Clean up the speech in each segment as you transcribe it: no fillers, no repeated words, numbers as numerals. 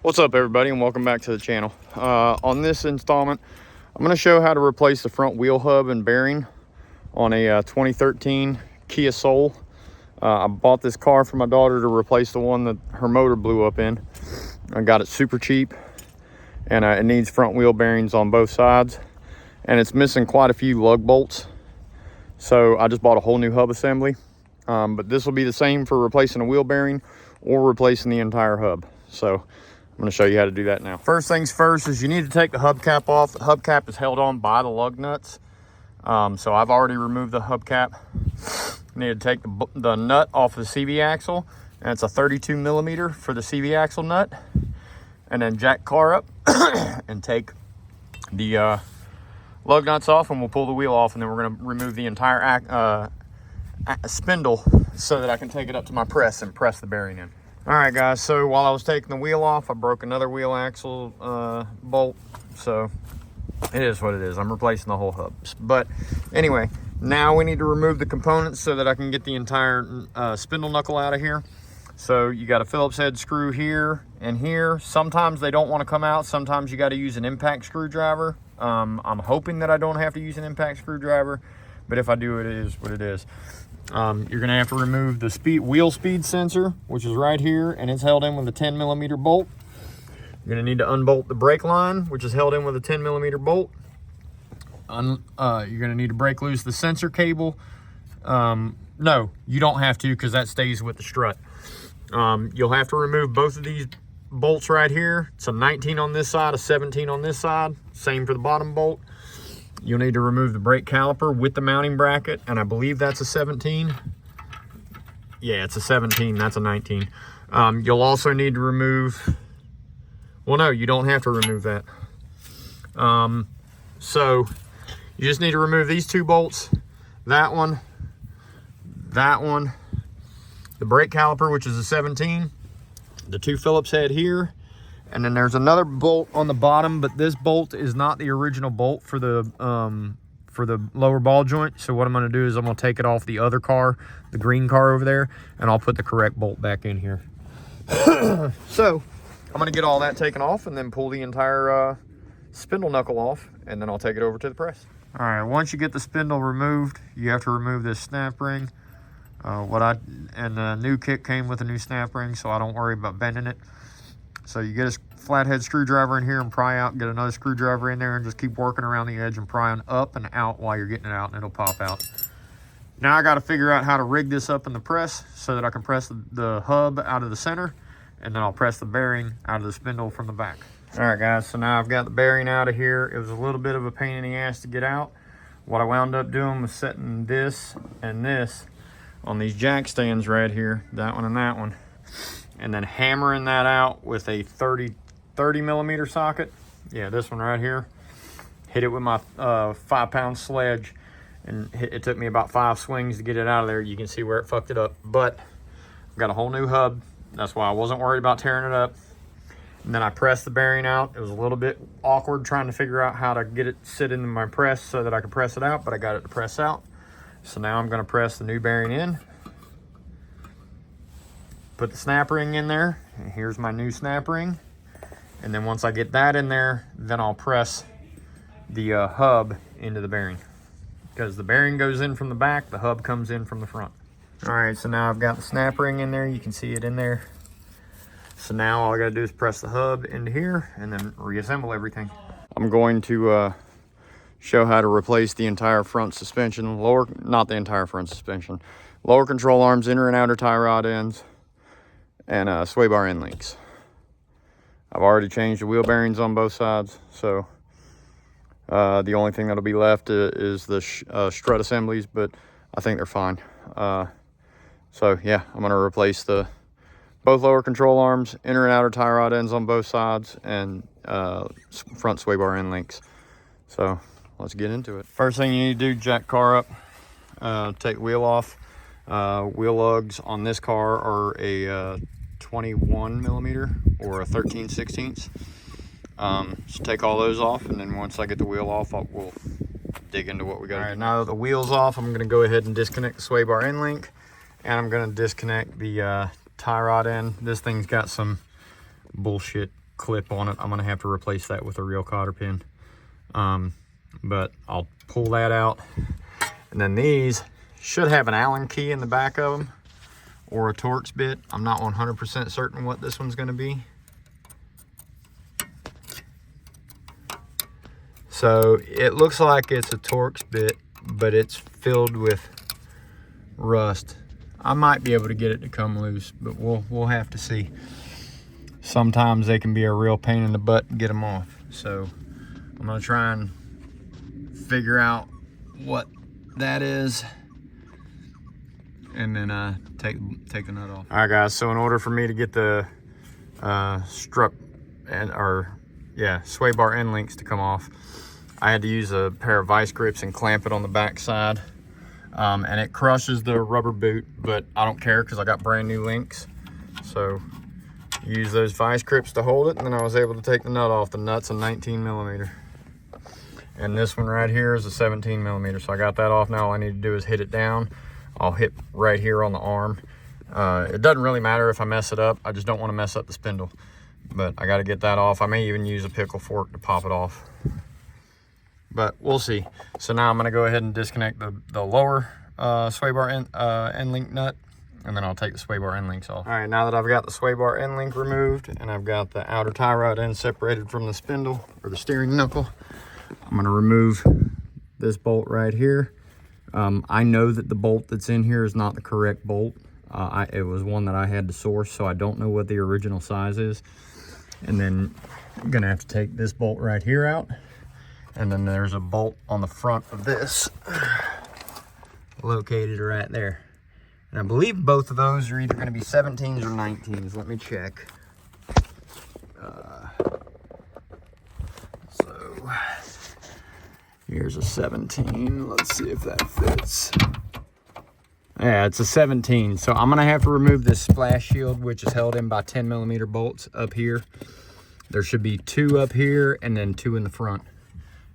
What's up, everybody, and welcome back to the channel. On this installment, I'm going to show how to replace the front wheel hub and bearing on a 2013 Kia Soul. I bought this car for my daughter to replace the one that her motor blew up in. I got it super cheap, and it needs front wheel bearings on both sides, and it's missing quite a few lug bolts. So I just bought a whole new hub assembly, but this will be the same for replacing a wheel bearing or replacing the entire hub. So I'm going to show you how to do that now. First things first is you need to take the hubcap off. The hubcap is held on by the lug nuts. So I've already removed the hubcap. You need to take the nut off of the CV axle, and it's a 32 millimeter for the CV axle nut. And then jack car up and take the lug nuts off, and we'll pull the wheel off, and then we're going to remove the entire spindle so that I can take it up to my press and press the bearing in. All right, guys, so while I was taking the wheel off, I broke another wheel axle bolt. So it is what it is. I'm replacing the whole hub. But anyway, now we need to remove the components so that I can get the entire spindle knuckle out of here. So you got a Phillips head screw here and here. Sometimes they don't want to come out. Sometimes you got to use an impact screwdriver. I'm hoping that I don't have to use an impact screwdriver, but if I do, it is what it is. You're going to have to remove the wheel speed sensor, which is right here, and it's held in with a 10 millimeter bolt. You're going to need to unbolt the brake line, which is held in with a 10 millimeter bolt. You're going to need to break loose the sensor cable. No, you don't have to, because that stays with the strut. You'll have to remove both of these bolts right here. It's a 19 on this side, a 17 on this side. Same for the bottom bolt. You'll need to remove the brake caliper with the mounting bracket, and I believe that's a 17. Yeah, it's a 17, that's a 19. You'll also need to remove, well, no, you don't have to remove that. So you just need to remove these two bolts, that one, the brake caliper, which is a 17, the two Phillips head here, and then there's another bolt on the bottom, but this bolt is not the original bolt for the lower ball joint. So what I'm going to do is I'm going to take it off the other car, the green car over there, and I'll put the correct bolt back in here. So I'm going to get all that taken off and then pull the entire spindle knuckle off, and then I'll take it over to the press. All right, once you get the spindle removed, you have to remove this snap ring. And the new kit came with a new snap ring, so I don't worry about bending it. So you get a flathead screwdriver in here and pry out, and get another screwdriver in there, and just keep working around the edge and prying up and out while you're getting it out, and it'll pop out. Now I got to figure out how to rig this up in the press so that I can press the hub out of the center, and then I'll press the bearing out of the spindle from the back. All right, guys, so now I've got the bearing out of here. It was a little bit of a pain in the ass to get out. What I wound up doing was setting this and this on these jack stands right here, that one and that one, and then hammering that out with a 30 millimeter socket. Yeah, this one right here. Hit it with my 5-pound sledge, and it took me about 5 swings to get it out of there. You can see where it fucked it up, but I've got a whole new hub. That's why I wasn't worried about tearing it up. And then I pressed the bearing out. It was a little bit awkward trying to figure out how to get it sit into my press so that I could press it out, but I got it to press out. So now I'm going to press the new bearing in. Put the snap ring in there, and here's my new snap ring. And then once I get that in there, then I'll press the hub into the bearing. Because the bearing goes in from the back, the hub comes in from the front. All right, so now I've got the snap ring in there. You can see it in there. So now all I gotta do is press the hub into here and then reassemble everything. I'm going to show how to replace the entire front suspension, not the entire front suspension, lower control arms, inner and outer tie rod ends, and sway bar end links. I've already changed the wheel bearings on both sides, so the only thing that'll be left is the strut assemblies, but I think they're fine. So yeah, I'm gonna replace both lower control arms, inner and outer tie rod ends on both sides, and front sway bar end links. So let's get into it. First thing you need to do, jack car up, take the wheel off. Wheel lugs on this car are a 21 millimeter or a 13/16. So take all those off, and then once I get the wheel off, we'll dig into what we got. All right, now that the wheel's off, I'm gonna go ahead and disconnect the sway bar end link, and I'm gonna disconnect the tie rod end. This thing's got some bullshit clip on it. I'm gonna have to replace that with a real cotter pin. But I'll pull that out. And then these should have an Allen key in the back of them or a Torx bit. I'm not 100% certain what this one's gonna be. So it looks like it's a Torx bit, but it's filled with rust. I might be able to get it to come loose, but we'll have to see. Sometimes they can be a real pain in the butt to get them off. So I'm gonna try and figure out what that is, and then take the nut off. All right, guys. So in order for me to get the strut sway bar end links to come off, I had to use a pair of vice grips and clamp it on the back side. And it crushes the rubber boot, but I don't care because I got brand new links. So use those vice grips to hold it, and then I was able to take the nut off. The nut's a 19 millimeter. And this one right here is a 17 millimeter. So I got that off now. All I need to do is hit it down. I'll hit right here on the arm. It doesn't really matter if I mess it up. I just don't want to mess up the spindle. But I got to get that off. I may even use a pickle fork to pop it off. But we'll see. So now I'm going to go ahead and disconnect the lower sway bar end link nut. And then I'll take the sway bar end links off. All right, now that I've got the sway bar end link removed and I've got the outer tie rod end separated from the spindle or the steering knuckle, I'm going to remove this bolt right here. I know that the bolt that's in here is not the correct bolt. It was one that I had to source, so I don't know what the original size is. And then I'm going to have to take this bolt right here out. And then there's a bolt on the front of this located right there. And I believe both of those are either going to be 17s or 19s. Let me check. So here's a 17. Let's see if that fits. Yeah, it's a 17. So I'm going to have to remove this splash shield, which is held in by 10 millimeter bolts up here. There should be 2 up here and then 2 in the front.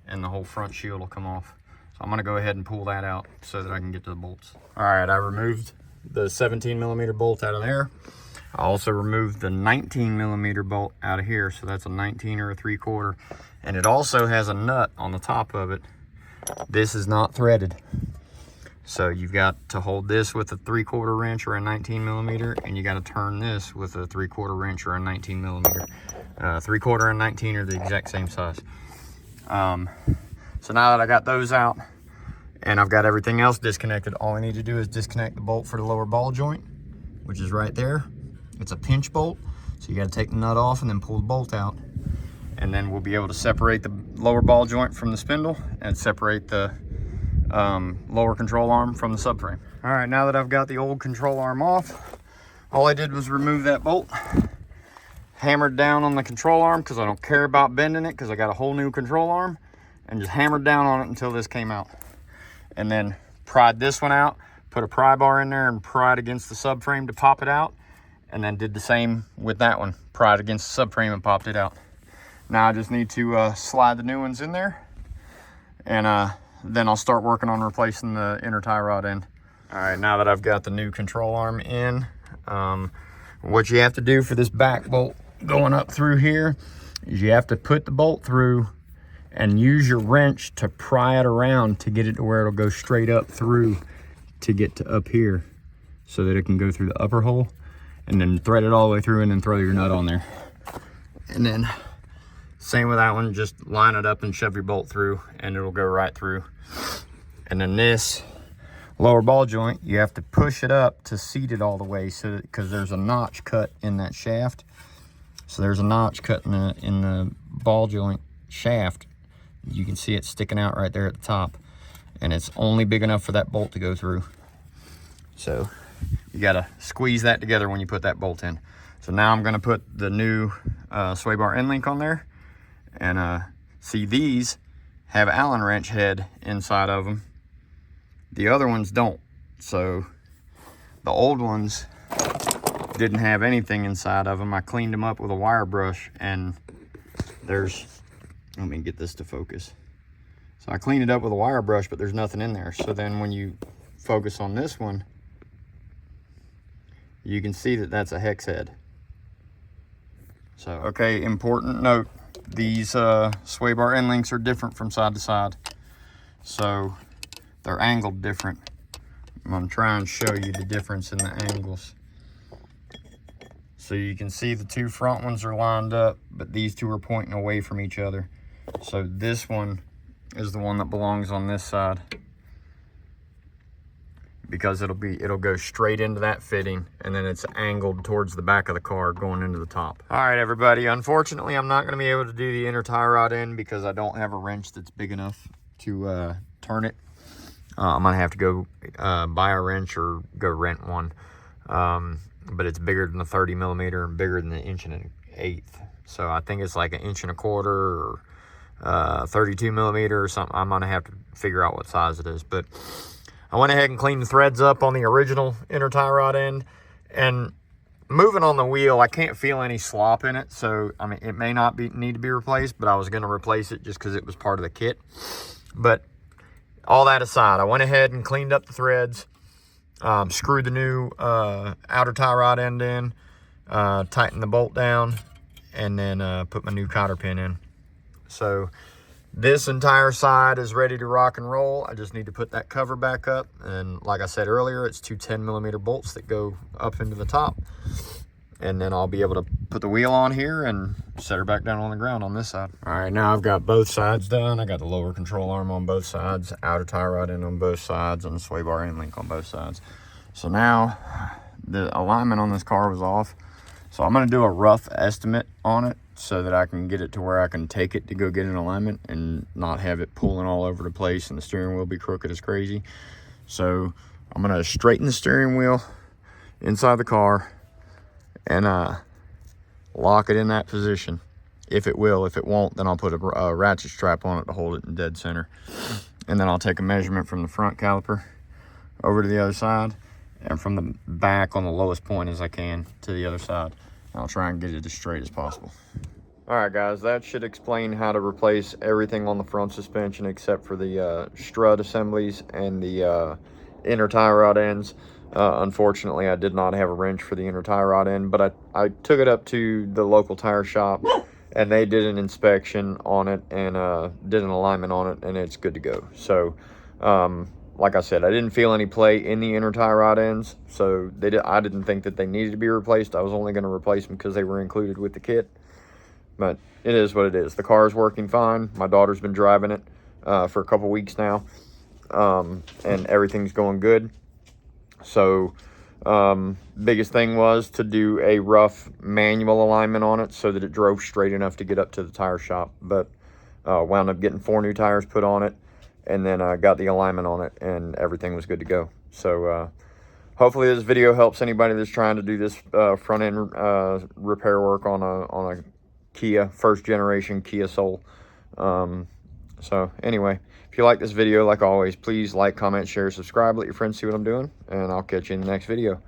And the whole front shield will come off. So I'm gonna go ahead and pull that out so that I can get to the bolts. All right, I removed the 17 millimeter bolt out of there. I also removed the 19 millimeter bolt out of here. So that's a 19 or a 3/4. And it also has a nut on the top of it. This is not threaded. So you've got to hold this with a 3/4 wrench or a 19 millimeter, and you got to turn this with a 3/4 wrench or a 19 millimeter. 3/4 and 19 are the exact same size. So now that I got those out and I've got everything else disconnected, all I need to do is disconnect the bolt for the lower ball joint, which is right there. It's a pinch bolt, so you got to take the nut off and then pull the bolt out. And then we'll be able to separate the lower ball joint from the spindle and separate the lower control arm from the subframe. All right, now that I've got the old control arm off, all I did was remove that bolt, hammered down on the control arm because I don't care about bending it because I got a whole new control arm, and just hammered down on it until this came out. And then pried this one out, put a pry bar in there and pried against the subframe to pop it out, and then did the same with that one, pried against the subframe and popped it out. Now I just need to slide the new ones in there, and then I'll start working on replacing the inner tie rod end. All right, now that I've got the new control arm in, what you have to do for this back bolt going up through here is you have to put the bolt through and use your wrench to pry it around to get it to where it'll go straight up through to get to up here so that it can go through the upper hole, and then thread it all the way through and then throw your nut on there. And then same with that one, just line it up and shove your bolt through and it'll go right through. And then this lower ball joint, you have to push it up to seat it all the way, so that, because there's a notch cut in that shaft. So there's a notch cut in the ball joint shaft. You can see it sticking out right there at the top, and it's only big enough for that bolt to go through. So you gotta squeeze that together when you put that bolt in. So now I'm gonna put the new sway bar end link on there, and see, these have Allen wrench head inside of them. The other ones don't. So the old ones didn't have anything inside of them. I cleaned them up with a wire brush, and there's, let me get this to focus. So I cleaned it up with a wire brush, but there's nothing in there. So then when you focus on this one, you can see that that's a hex head. So okay, important note, these sway bar end links are different from side to side, so they're angled different. I'm gonna try and show you the difference in the angles. So you can see the two front ones are lined up, but these two are pointing away from each other. So this one is the one that belongs on this side, because it'll go straight into that fitting, and then it's angled towards the back of the car going into the top. All right, everybody, unfortunately I'm not going to be able to do the inner tie rod end because I don't have a wrench that's big enough to turn it. I'm gonna have to go buy a wrench or go rent one, but it's bigger than the 30 millimeter and bigger than the 1.125". So I think it's like 1.25" or 32 millimeter or something. I'm gonna have to figure out what size it is, but I went ahead and cleaned the threads up on the original inner tie rod end, and moving on the wheel, I can't feel any slop in it. So, I mean, it may not need to be replaced, but I was going to replace it just because it was part of the kit. But all that aside, I went ahead and cleaned up the threads, screwed the new outer tie rod end in, tightened the bolt down, and then put my new cotter pin in. So this entire side is ready to rock and roll. I just need to put that cover back up. And like I said earlier, it's two 10 millimeter bolts that go up into the top. And then I'll be able to put the wheel on here and set her back down on the ground on this side. All right, now I've got both sides done. I got the lower control arm on both sides, outer tie rod end on both sides, and the sway bar end link on both sides. So now the alignment on this car was off. So I'm gonna do a rough estimate on it so that I can get it to where I can take it to go get an alignment and not have it pulling all over the place and the steering wheel be crooked as crazy. So I'm gonna straighten the steering wheel inside the car and lock it in that position. If it will. If it won't, then I'll put a ratchet strap on it to hold it in dead center. And then I'll take a measurement from the front caliper over to the other side, and from the back on the lowest point as I can to the other side. I'll try and get it as straight as possible. All right, guys, that should explain how to replace everything on the front suspension except for the strut assemblies and the inner tie rod ends. Unfortunately, I did not have a wrench for the inner tie rod end, but I took it up to the local tire shop, and they did an inspection on it and did an alignment on it, and it's good to go. So, like I said, I didn't feel any play in the inner tie rod ends, so I didn't think that they needed to be replaced. I was only going to replace them because they were included with the kit. But it is what it is. The car is working fine. My daughter's been driving it for a couple weeks now, and everything's going good. So biggest thing was to do a rough manual alignment on it so that it drove straight enough to get up to the tire shop. But wound up getting 4 new tires put on it, and then got the alignment on it, and everything was good to go. So hopefully this video helps anybody that's trying to do this front end repair work on a Kia, first generation Kia Soul. So anyway, if you like this video, like always, please like, comment, share, subscribe, let your friends see what I'm doing, and I'll catch you in the next video.